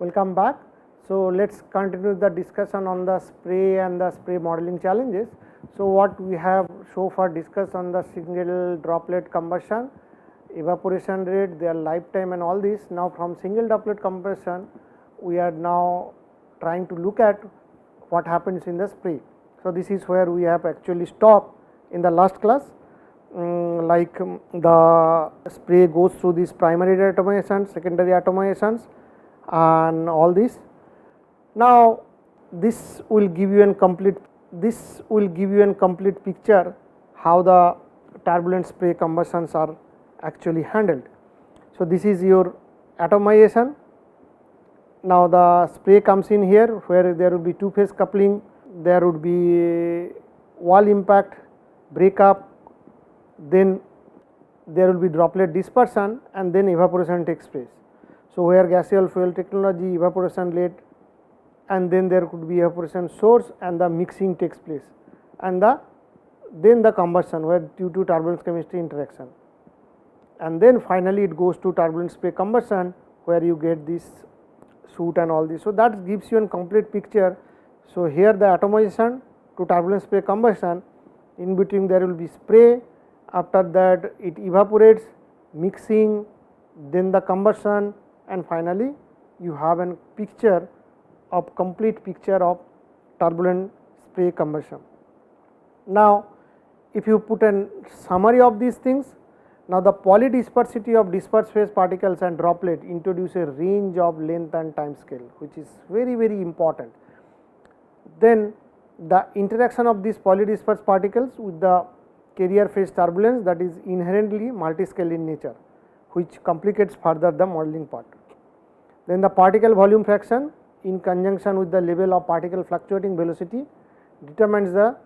Welcome back. So let's continue the discussion on the spray and the spray modeling challenges. So what we have so far discussed on the single droplet combustion, evaporation rate, their lifetime and all this. Now from single droplet combustion we are now trying to look at what happens in the spray. So this is where we have actually stopped in the last class. The spray goes through these primary atomizations, secondary atomizations and all this. Now this will give you a complete picture how the turbulent spray combustions are actually handled. So this is your atomization. Now the spray comes in here where there will be two phase coupling, there would be wall impact, breakup, then there will be droplet dispersion and then evaporation takes place. So where gaseous fuel technology, evaporation rate, and then there could be evaporation source and the mixing takes place, and then the combustion where due to turbulence chemistry interaction, and then finally it goes to turbulent spray combustion where you get this soot and all this. So that gives you a complete picture. So here the atomization to turbulent spray combustion, in between there will be spray, after that it evaporates, mixing, then the combustion, and finally you have a complete picture of turbulent spray combustion. Now if you put a summary of these things, now the polydispersity of dispersed phase particles and droplet introduce a range of length and time scale, which is very important. Then the interaction of these polydispersed particles with the carrier phase turbulence, that is inherently multiscale in nature, which complicates further the modeling part. Then the particle volume fraction in conjunction with the level of particle fluctuating velocity determines the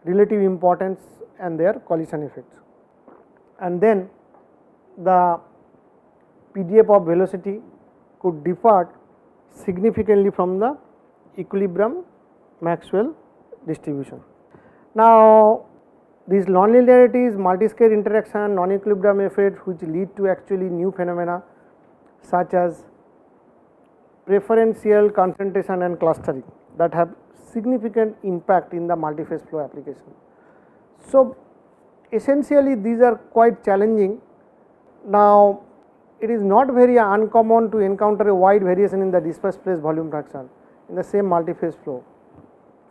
relative importance and their collision effects. And then the PDF of velocity could differ significantly from the equilibrium Maxwell distribution. Now these nonlinearities, multiscale interaction, non-equilibrium effects which lead to actually new phenomena such as preferential concentration and clustering that have significant impact in the multiphase flow application. So essentially these are quite challenging. Now it is not very uncommon to encounter a wide variation in the dispersed phase volume fraction in the same multiphase flow.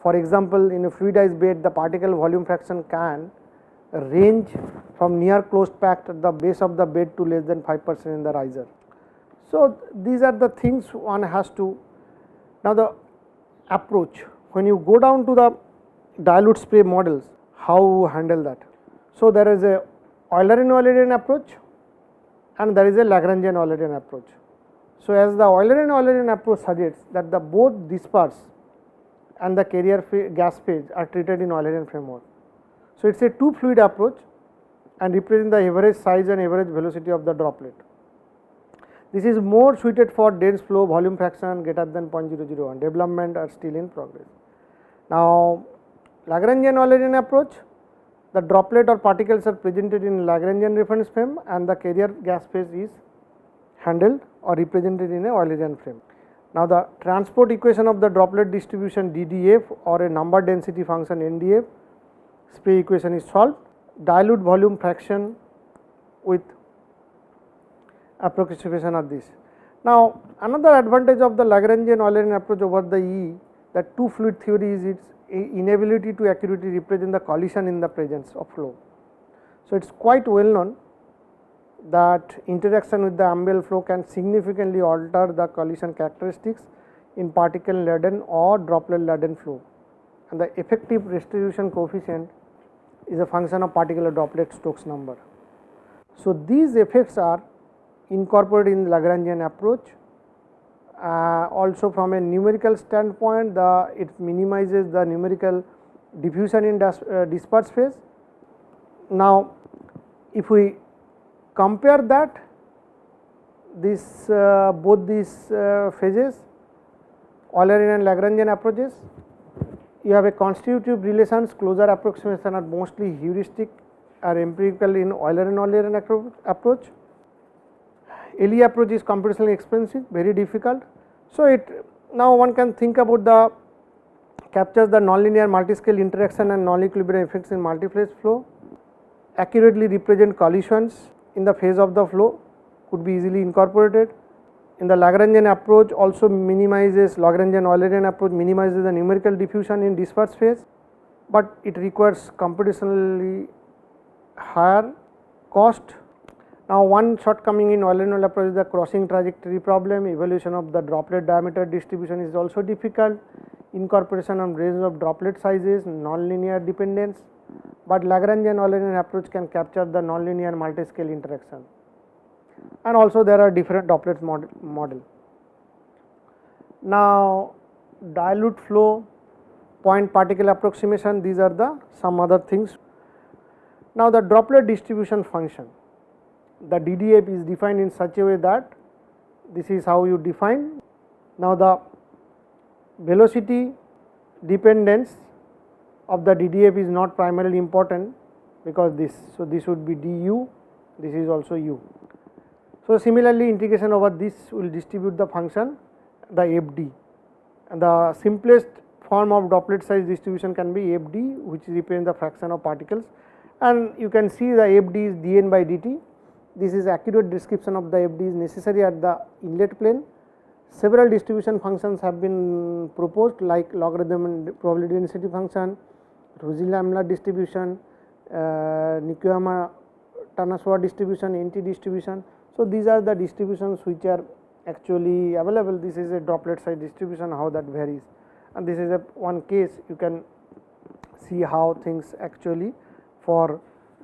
For example, in a fluidized bed the particle volume fraction can range from near closed packed at the base of the bed to less than 5% in the riser. So these are the things one has to. Now the approach, when you go down to the dilute spray models, how handle that? So there is a Eulerian approach and there is a Lagrangian approach. So as the Eulerian approach suggests that the both disperse and the carrier gas phase are treated in Eulerian framework. So it is a two fluid approach and represent the average size and average velocity of the droplet. This is more suited for dense flow volume fraction greater than 0.001. Development are still in progress. Now Lagrangian approach, the droplet or particles are presented in Lagrangian reference frame and the carrier gas phase is handled or represented in a Eulerian frame. Now the transport equation of the droplet distribution DDF or a number density function NDF spray equation is solved. Dilute volume fraction with approximation of this. Now another advantage of the Lagrangian approach over the E, that two fluid theory is its inability to accurately represent the collision in the presence of flow. So it is quite well known that interaction with the ambient flow can significantly alter the collision characteristics in particle laden or droplet laden flow, and the effective restitution coefficient is a function of particle droplet Stokes number. So these effects are incorporated in the Lagrangian approach. Also from a numerical standpoint, it minimizes the numerical diffusion in dispersed phase. Now if we compare that both these phases, Eulerian and Lagrangian approaches, you have a constitutive relations, closure approximation are mostly heuristic or empirical in Eulerian approach. LE approach is computationally expensive, very difficult. So, now one can think about the captures the nonlinear multiscale interaction and non-equilibrium effects in multiphase flow, accurately represent collisions in the phase of the flow, could be easily incorporated. In the Lagrangian approach also minimizes, Lagrangian-Eulerian approach minimizes the numerical diffusion in dispersed phase, but it requires computationally higher cost. Now, one shortcoming in Eulerian approach is the crossing trajectory problem. Evaluation of the droplet diameter distribution is also difficult. Incorporation of range of droplet sizes, nonlinear dependence, but Lagrangian-Eulerian approach can capture the nonlinear multiscale interaction. And also there are different droplet model. Now, dilute flow, point particle approximation, these are the some other things. Now, the droplet distribution function, the DDF is defined in such a way that this is how you define. Now, the velocity dependence of the DDF is not primarily important because this. So, this would be du, this is also u. So, similarly integration over this will distribute the function the FD, and the simplest form of droplet size distribution can be FD, which represents the fraction of particles, and you can see the FD is dN by dt. This is accurate description of the FD is necessary at the inlet plane. Several distribution functions have been proposed like logarithm and probability density function, Rossi-Lamla distribution, Nikuyama-Tanasuo distribution, NT distribution. So, these are the distributions which are actually available. This is a droplet size distribution, how that varies, and this is a one case you can see how things actually for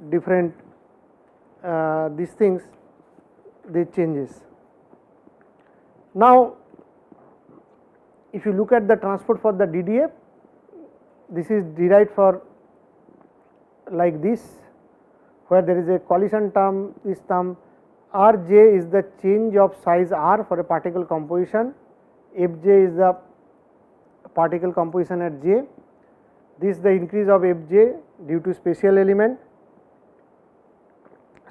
different these things they changes. Now, if you look at the transport for the DDF, this is derived for like this, where there is a collision term, this term Rj is the change of size r for a particle composition, Fj is the particle composition at j, this is the increase of Fj due to spatial element.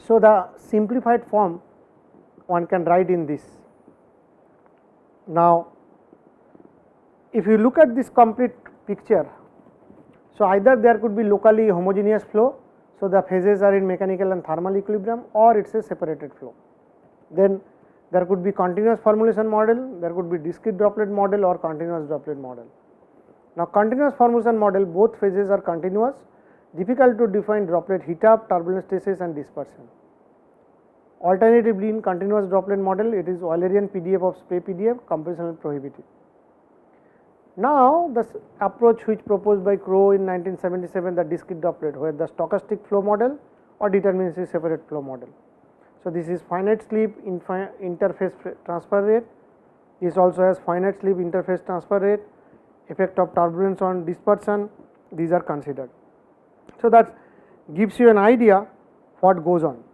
So, the simplified form one can write in this. Now, if you look at this complete picture, so either there could be locally homogeneous flow, so the phases are in mechanical and thermal equilibrium, or it is a separated flow. Then there could be continuous formulation model, there could be discrete droplet model or continuous droplet model. Now, continuous formulation model, both phases are continuous, difficult to define droplet heat up, turbulence stresses and dispersion. Alternatively, in continuous droplet model, it is Eulerian PDF of spray PDF, computationally prohibitive. Now, the approach which proposed by Crowe in 1977, the discrete droplet, where the stochastic flow model or deterministic separate flow model. So, this is finite slip interface transfer rate, this also has finite slip interface transfer rate, effect of turbulence on dispersion, these are considered. So, that gives you an idea what goes on.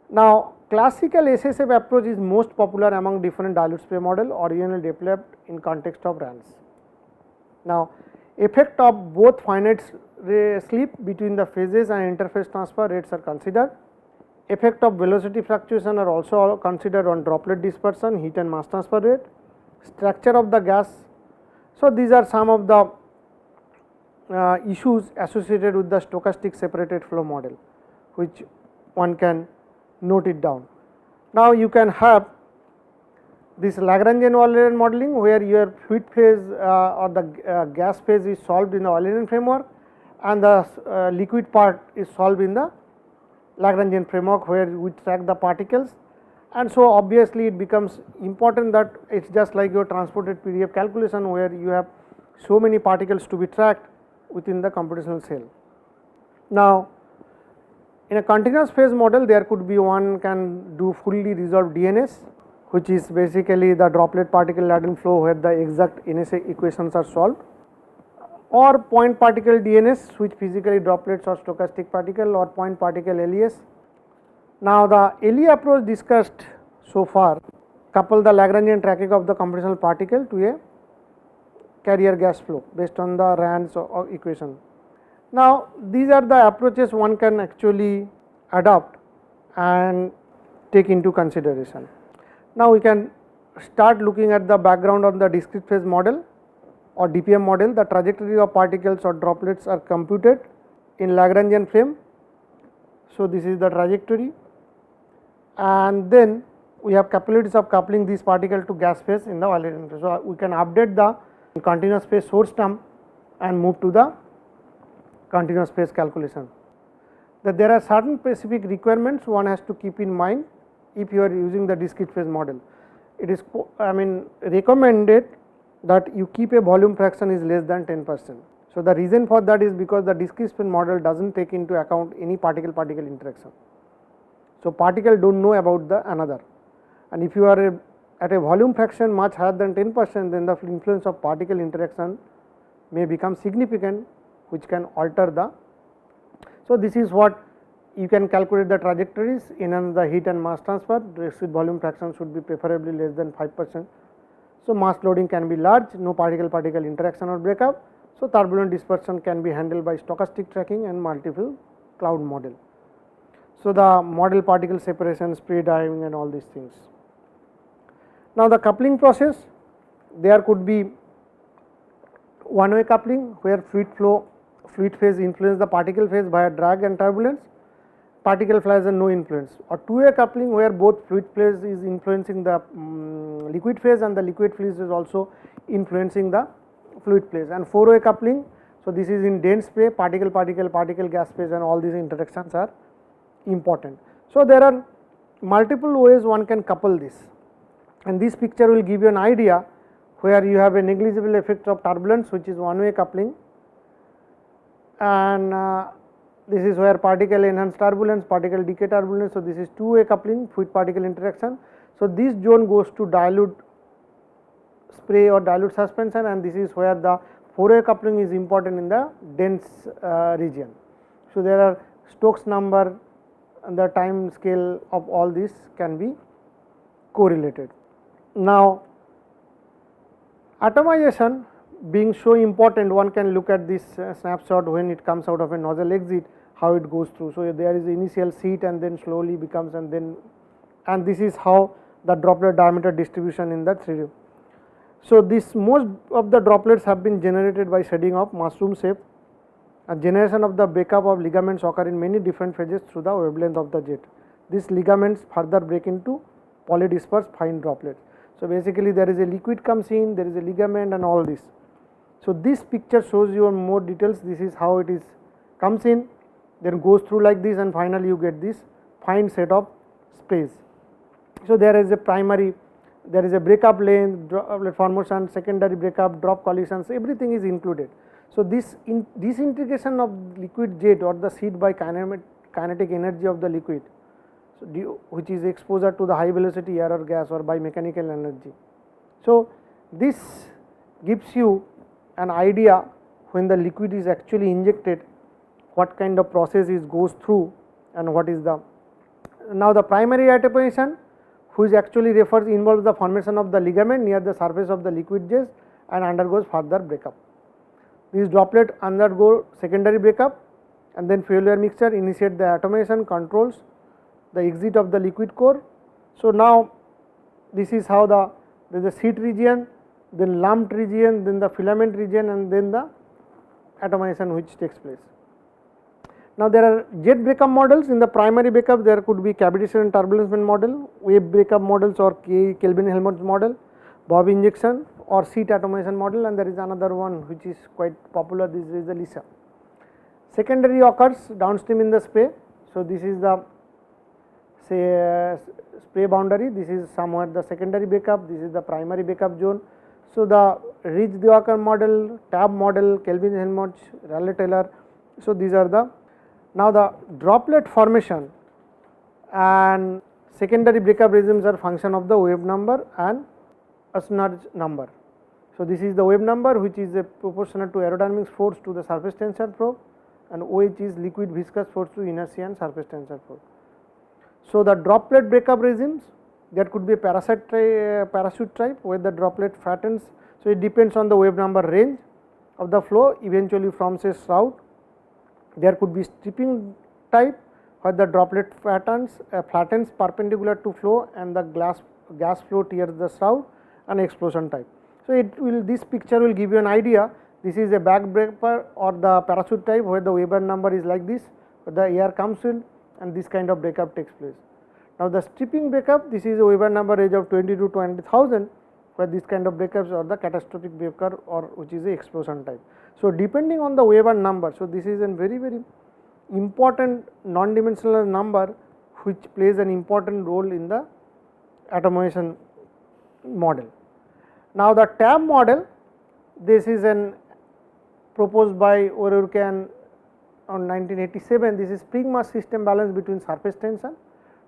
Now, classical SSF approach is most popular among different dilute spray model originally developed in context of RANS. Now, effect of both finite slip between the phases and interface transfer rates are considered. Effect of velocity fluctuation are also considered on droplet dispersion, heat and mass transfer rate, structure of the gas. So, these are some of the issues associated with the stochastic separated flow model, which one can note it down. Now, you can have this Lagrangian-Eulerian modeling, where your fluid phase or the gas phase is solved in the Eulerian framework, and the liquid part is solved in the Lagrangian framework, where we track the particles. And so, obviously, it becomes important that it is just like your transported PDF calculation, where you have so many particles to be tracked within the computational cell. Now, in a continuous phase model, there could be one can do fully resolved DNS, which is basically the droplet particle latent flow, where the exact NSA equations are solved, or point particle DNS, which physically droplets or stochastic particle, or point particle LES. Now, the LE approach discussed so far couple the Lagrangian tracking of the computational particle to a carrier gas flow based on the RANS or equation. Now, these are the approaches one can actually adopt and take into consideration. Now, we can start looking at the background of the discrete phase model or DPM model, the trajectory of particles or droplets are computed in Lagrangian frame. So, this is the trajectory, and then we have capabilities of coupling these particles to gas phase in the Weyl phase. So, we can update the continuous phase source term and move to the continuous phase calculation. That there are certain specific requirements one has to keep in mind if you are using the discrete phase model. It is recommended that you keep a volume fraction is less than 10%. So, the reason for that is because the discrete phase model does not take into account any particle interaction. So, particle do not know about the another, and if you are at a volume fraction much higher than 10%, then the influence of particle interaction may become significant, which can alter the. So, this is what you can calculate the trajectories in the heat and mass transfer. Discrete volume fraction should be preferably less than 5%. So, mass loading can be large, no particle interaction or breakup. So, turbulent dispersion can be handled by stochastic tracking and multiple cloud model. So, the model particle separation, spray drying and all these things. Now, the coupling process, there could be one way coupling where fluid phase influence the particle phase via drag and turbulence, particle phase has no influence, or two way coupling where both fluid phase is influencing the liquid phase and the liquid phase is also influencing the fluid phase, and four way coupling. So, this is in dense spray, particle gas phase and all these interactions are important. So, there are multiple ways one can couple this, and this picture will give you an idea where you have a negligible effect of turbulence, which is one way coupling, and this is where particle enhanced turbulence, particle decay turbulence. So, this is two way coupling, fluid particle interaction. So, this zone goes to dilute spray or dilute suspension, and this is where the four way coupling is important in the dense region. So, there are Stokes number and the time scale of all this can be correlated. Now, atomization being so important, one can look at this snapshot when it comes out of a nozzle exit, how it goes through. So, there is initial seat and then slowly becomes, and this is how the droplet diameter distribution in the 3D. So, most of the droplets have been generated by shedding of mushroom shape, and generation of the breakup of ligaments occur in many different phases through the wavelength of the jet. These ligaments further break into polydispersed fine droplets. So, basically there is a liquid comes in, there is a ligament and all this. So, this picture shows you more details. This is how it is comes in, then goes through like this, and finally you get this fine set of sprays. So, there is a primary, there is a breakup length, droplet formation, secondary breakup, drop collisions, everything is included. So, this disintegration of liquid jet or the seed by kinetic energy of the liquid, so which is exposure to the high velocity air or gas or by mechanical energy. So, this gives you an idea when the liquid is actually injected, what kind of process it goes through and what is the. Now, the primary atomization, which actually involves the formation of the ligament near the surface of the liquid jet and undergoes further breakup. These droplets undergo secondary breakup, and then fuel mixture initiate the atomization, controls the exit of the liquid core. So, now this is how there is a seat region, then lumped region, then the filament region, and then the atomization which takes place. Now, there are jet breakup models. In the primary breakup, there could be cavitation and turbulence model, wave breakup models or Kelvin-Helmholtz model, Bob injection or seat atomization model, and there is another one which is quite popular. This is the LISA. Secondary occurs downstream in the spray. So, this is the spray boundary, this is somewhere the secondary breakup, this is the primary breakup zone. So, the Ridge-Dewar model, Tabb model, Kelvin-Helmholtz, Rayleigh-Taylor. So, these are the. Now, the droplet formation and secondary breakup regimes are function of the wave number and Asnar's number. So, this is the wave number, which is a proportional to aerodynamic force to the surface tensor probe, and OH is liquid viscous force to inertia and surface tensor probe. So, the droplet breakup regimes, there could be a parachute type where the droplet flattens. So, it depends on the wave number range of the flow eventually forms a shroud. There could be stripping type where the droplet flattens perpendicular to flow and the glass gas flow tears the shroud and explosion type. So, this picture will give you an idea. This is a backbreaker or the parachute type, where the Weber number is like this, the air comes in and this kind of breakup takes place. Now, the stripping breakup, this is a Weber number range of 20 to 20,000, where this kind of breakups or the catastrophic breaker, or which is a explosion type. So, depending on the Weber number, so this is a very important non-dimensional number which plays an important role in the atomization model. Now, the TAB model, this is an proposed by O'Rourke on 1987. This is spring mass system balance between surface tension,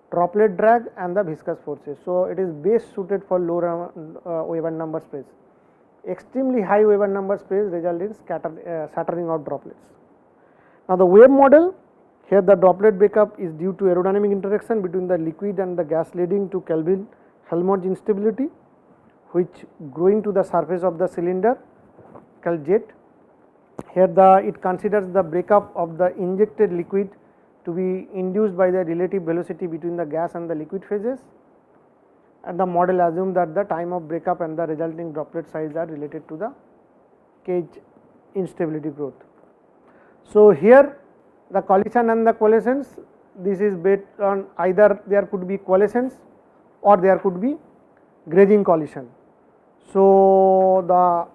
droplet drag and the viscous forces. So, it is best suited for low Weber number space. Extremely high Weber number space result in scattering of droplets. Now, the wave model, here the droplet breakup is due to aerodynamic interaction between the liquid and the gas, leading to Kelvin-Helmholtz instability, which growing to the surface of the cylinder called jet. Here it considers the breakup of the injected liquid to be induced by the relative velocity between the gas and the liquid phases, and the model assumes that the time of breakup and the resulting droplet size are related to the cage instability growth. So, here the collision and the coalescence, this is based on either there could be coalescence or there could be grazing collision. So, the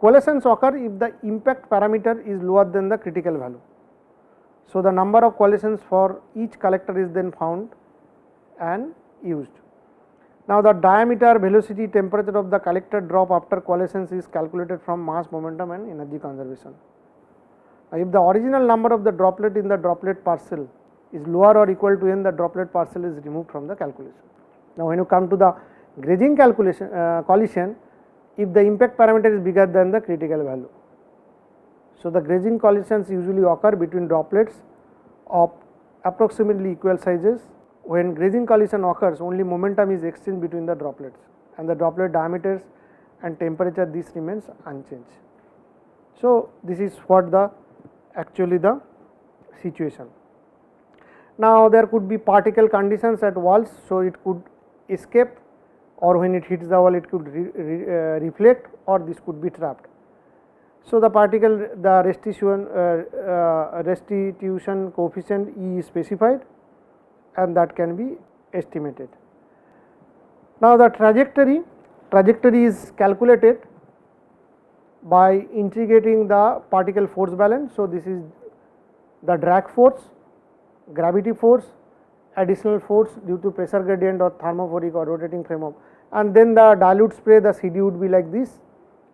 coalescence occur if the impact parameter is lower than the critical value. So, the number of coalescence for each collector is then found and used. Now, the diameter, velocity, temperature of the collector drop after coalescence is calculated from mass, momentum and energy conservation. Now, if the original number of the droplet in the droplet parcel is lower or equal to n, the droplet parcel is removed from the calculation. Now, when you come to the grazing collision, if the impact parameter is bigger than the critical value. So, the grazing collisions usually occur between droplets of approximately equal sizes. When grazing collision occurs, only momentum is exchanged between the droplets, and the droplet diameters and temperature, this remains unchanged. So, this is what the actually the situation. Now, there could be particle conditions at walls, so it could escape, or when it hits the wall it could reflect, or this could be trapped. So, the particle, the restitution coefficient E is specified and that can be estimated. Now, the trajectory is calculated by integrating the particle force balance. So, this is the drag force, gravity force, additional force due to pressure gradient or thermophoric or rotating framework, and then the dilute spray, the CD would be like this,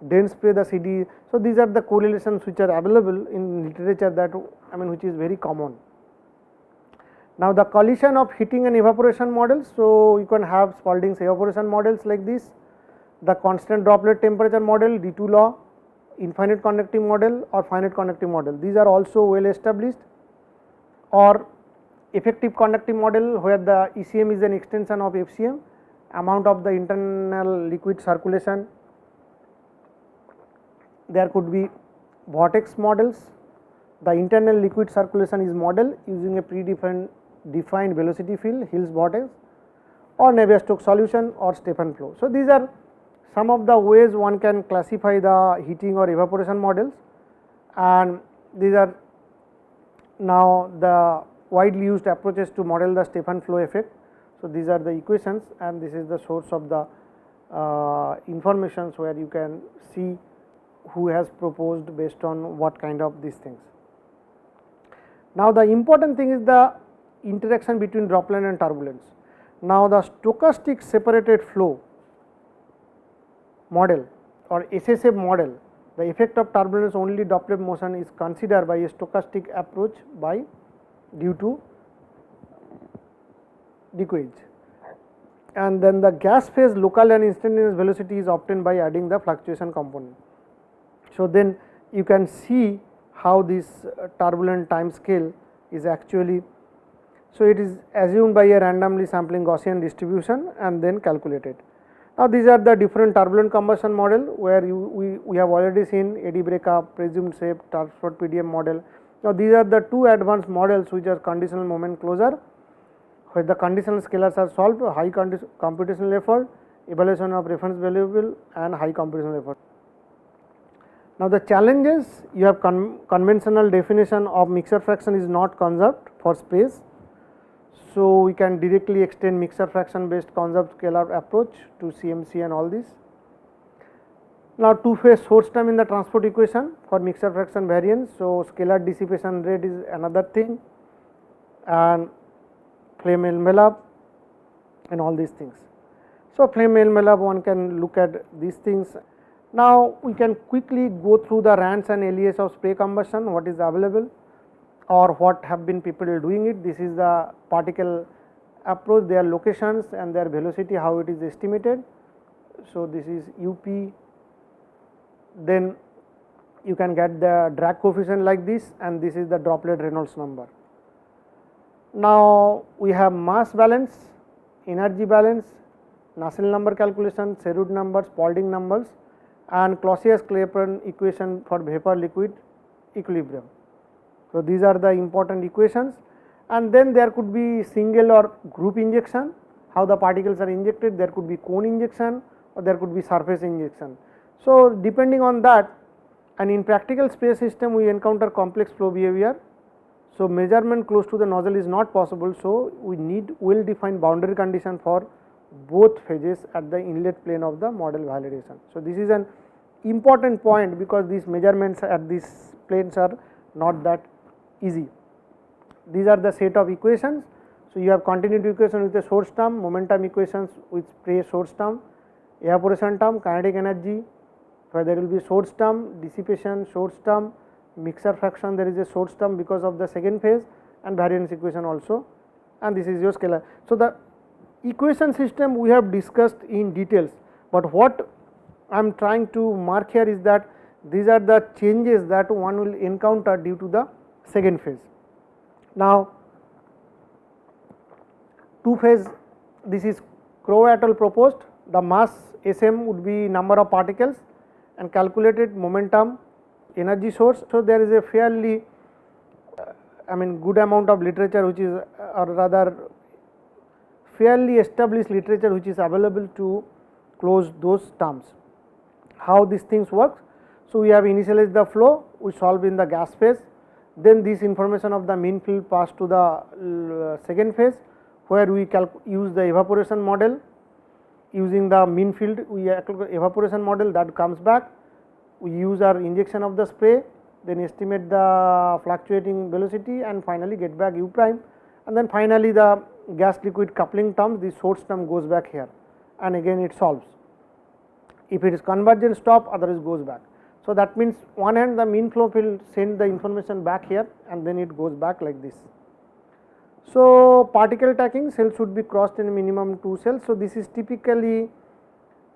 dense spray, the CD. So, these are the correlations which are available in literature, that which is very common. Now, the collision of heating and evaporation models. So, you can have Spalding's evaporation models like this, the constant droplet temperature model, D2 law, infinite conducting model or finite conducting model. These are also well established, or effective conducting model, where the ECM is an extension of FCM, amount of the internal liquid circulation. There could be vortex models. The internal liquid circulation is modeled using a predefined velocity field, Hill's vortex, or Navier-Stokes solution, or Stefan flow. So, these are some of the ways one can classify the heating or evaporation models, and these are now the widely used approaches to model the Stefan flow effect. So, these are the equations, and this is the source of the informations, where you can see who has proposed based on what kind of these things. Now, the important thing is the interaction between droplet and turbulence. Now, the stochastic separated flow model or SSF model, the effect of turbulence only droplet motion is considered by a stochastic approach due to decoys, and then the gas phase local and instantaneous velocity is obtained by adding the fluctuation component. So, then you can see how this turbulent time scale is actually. So, it is assumed by a randomly sampling Gaussian distribution and then calculated. Now, these are the different turbulent combustion model, where we have already seen eddy breakup, presumed shape, transport PDM model. Now, these are the two advanced models which are conditional moment closure, where the conditional scalars are solved, high computational effort, evaluation of reference variable and high computational effort. Now the challenges, you have conventional definition of mixture fraction is not conserved for sprays. So we can directly extend mixture fraction based conserved scalar approach to CMC and all this. Now two-phase source term in the transport equation for mixture fraction variance. So scalar dissipation rate is another thing, and flame envelope and all these things. So flame envelope, one can look at these things. Now we can quickly go through the RANs and LES of spray combustion, what is available or what have been people doing it. This is the particle approach, their locations and their velocity, how it is estimated. So this is UP, then you can get the drag coefficient like this, and this is the droplet Reynolds number. Now we have mass balance, energy balance, Nusselt number calculation, Sherwood numbers, Paulding numbers, and Clausius-Clapeyron equation for vapor liquid equilibrium. So these are the important equations, and then there could be single or group injection, how the particles are injected, there could be cone injection or there could be surface injection. So depending on that, and in practical spray system we encounter complex flow behavior. So measurement close to the nozzle is not possible, so we need well defined boundary condition for both phases at the inlet plane of the model validation. So this is an important point because these measurements at these planes are not that easy. These are the set of equations. So you have continuity equation with the source term, momentum equations with spray source term, evaporation term, kinetic energy, where there will be source term, dissipation source term, mixture fraction there is a source term because of the second phase, and variance equation also, and this is your scalar. So the equation system we have discussed in details, but what I am trying to mark here is that these are the changes that one will encounter due to the second phase. Now two phase, this is Crowe et al. Proposed, the mass Sm would be number of particles and calculated momentum energy source. So there is a fairly good amount of literature which is, or rather fairly established literature which is available to close those terms. How these things work? So we have initialized the flow, we solve in the gas phase, then this information of the mean field pass to the second phase, where we use the evaporation model. Using the mean field, we evaporation model that comes back, we use our injection of the spray, then estimate the fluctuating velocity and finally get back u prime, and then finally the gas liquid coupling terms, the source term goes back here and again it solves. If it is convergence stop, otherwise goes back. So that means one hand the mean flow will send the information back here and then it goes back like this. So particle tracking, cells should be crossed in minimum 2 cells. So this is typically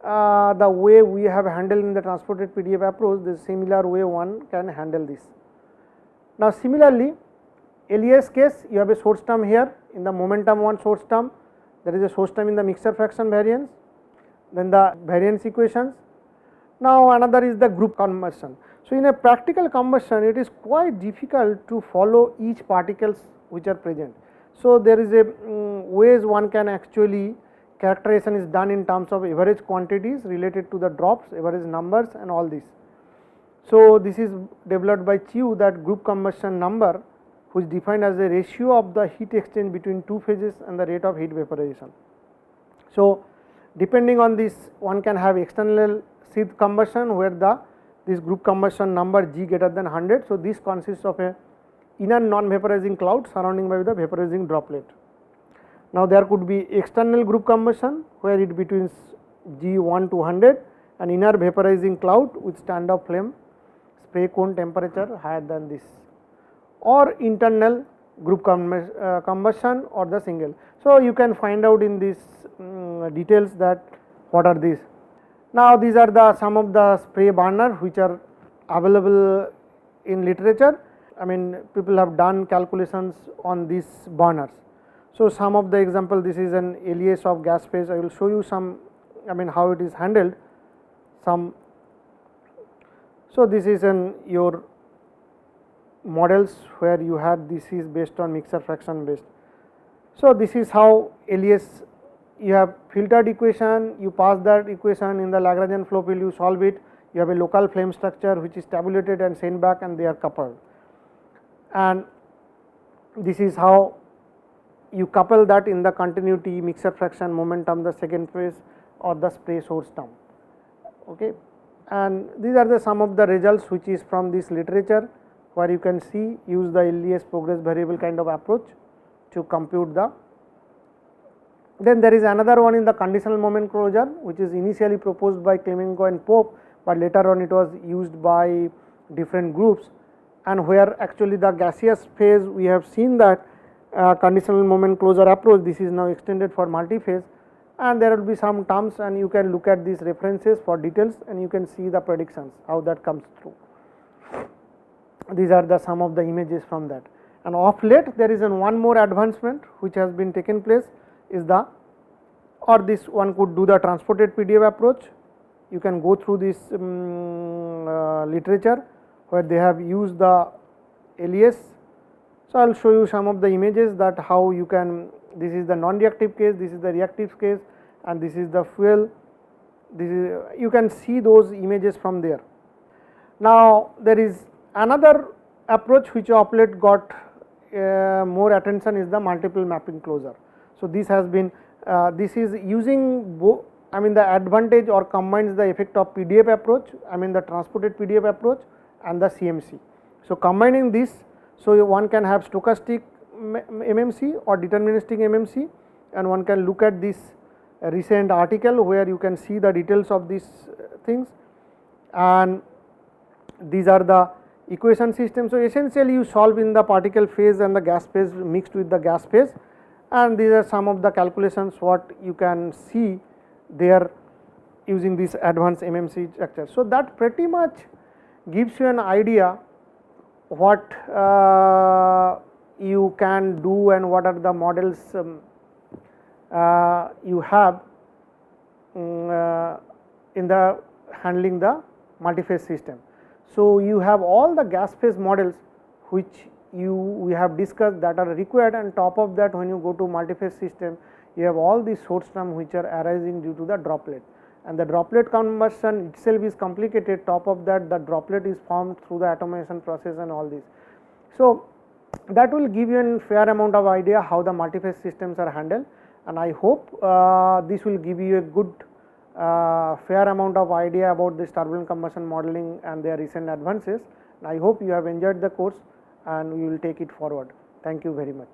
the way we have handled in the transported PDF approach. The similar way one can handle this. Now similarly, LES case, you have a source term here in the momentum one source term, there is a source term in the mixture fraction variance, then the variance equations. Now another is the group combustion. So in a practical combustion, it is quite difficult to follow each particles which are present. So there is a ways one can actually, characterization is done in terms of average quantities related to the drops, average numbers and all this. So this is developed by Chiu, that group combustion number, which is defined as the ratio of the heat exchange between two phases and the rate of heat vaporization. So depending on this, one can have external sheath combustion where this group combustion number G greater than 100. So this consists of a inner non-vaporizing cloud surrounding by the vaporizing droplet. Now there could be external group combustion where it between G1 to 100 and inner vaporizing cloud with stand-off flame, spray cone temperature higher than this, or internal group combustion or the single. So you can find out in these details that what are these. Now these are the some of the spray burner which are available in literature. People have done calculations on these burners. So some of the example, this is an LES of gas phase. I will show you some, how it is handled. So this is your models where you had, this is based on mixture fraction based. So, this is how LES, you have filtered equation, you pass that equation in the Lagrangian flow field, you solve it, you have a local flame structure which is tabulated and sent back and they are coupled, and this is how you couple that in the continuity, mixture fraction, momentum, the second phase or the spray source term. Okay. And these are the some of the results which is from this literature, where you can see use the LES progress variable kind of approach to compute the. Then there is another one in the conditional moment closure, which is initially proposed by Klemenko and Pope, but later on it was used by different groups, and where actually the gaseous phase we have seen that conditional moment closure approach, this is now extended for multi-phase, and there will be some terms and you can look at these references for details and you can see the predictions how that comes through. These are the some of the images from that. And of late there is one more advancement which has been taken place is the, or this one could do the transported PDF approach. You can go through this literature where they have used the LES. So, I will show you some of the images that how you can, this is the non-reactive case, this is the reactive case, and this is the fuel, this is, you can see those images from there. Now, there is another approach which of late got more attention is the multiple mapping closure. So, this has been this is using the advantage or combines the effect of PDF approach, the transported PDF approach and the CMC. So, combining this, so one can have stochastic MMC or deterministic MMC, and one can look at this recent article where you can see the details of these things, and these are the equation system. So, essentially you solve in the particle phase and the gas phase mixed with the gas phase, and these are some of the calculations what you can see there using this advanced MMC structure. So, that pretty much gives you an idea what you can do and what are the models you have in the handling the multi-phase system. So, you have all the gas phase models which we have discussed that are required, and top of that when you go to multi-phase system you have all the source term which are arising due to the droplet, and the droplet combustion itself is complicated. Top of that the droplet is formed through the atomization process and all this. So, that will give you a fair amount of idea how the multi-phase systems are handled, and I hope this will give you a good fair amount of idea about this turbulent combustion modeling and their recent advances. I hope you have enjoyed the course and we will take it forward. Thank you very much.